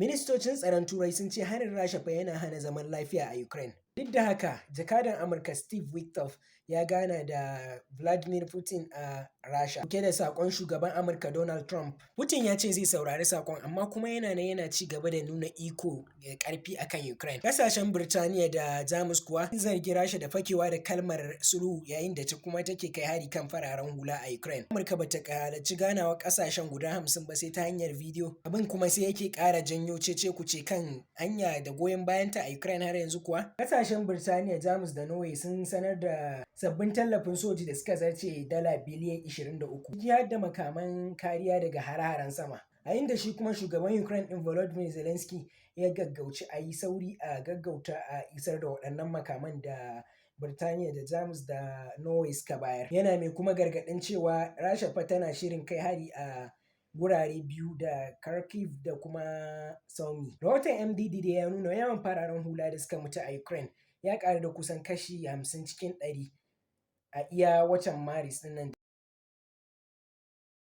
Ministocin tsaron Turai sun ce harin Rasha fa yana hana zaman lafiya a Ukraine. Duk da haka, jakadan Amurka Steve Witkoff ya gana da Vladimir Putin a Rasha, dauke da saƙon shugaban Amurka Donald Trump. Putin ya ce zai saurari saƙon, amma kuma yana ci gaba da nuna iko da ƙarfi akan Ukraine. Ƙasashen Birtaniya da Jamus kuwa sun zargi Rasha da fakewa da kalmar sulhu yayin da ta kuma take kai hari kan fararen hula a Ukraine. Amurka bata halarci ganawa ƙasashen guda 50 ba sai ta hanyar bidiyo. Abin kuma sai yake ƙara janyo cece-kuce kan anya da goyon bayanta a Ukraine har yanzu kuwa. Ƙasashen Birtaniya, Jamus da Norway sun sanar da sabbin tallafin soji da suka zarce dala biliyan 23, ciki har da makaman kariya daga hare-haren sama. A inda shi kuma shugaban Ukraine ɗin Volodymyr Zelensky ya gaggauci a yi sauri a gaggauta a isar da waɗannan makaman da Birtaniya da Jamus da Norway suka bayar. Yana mai kuma gargaɗin cewa Rasha fa tana shirin kai hari a gurare biyu da Kharkiv da kuma Sumy. Rahoton MDD da ya nuna yawan fararen hula da suka mutu a Ukraine ya ƙaru da kusan kashi 50 cikin 100 a iya watan Maris ɗin nan.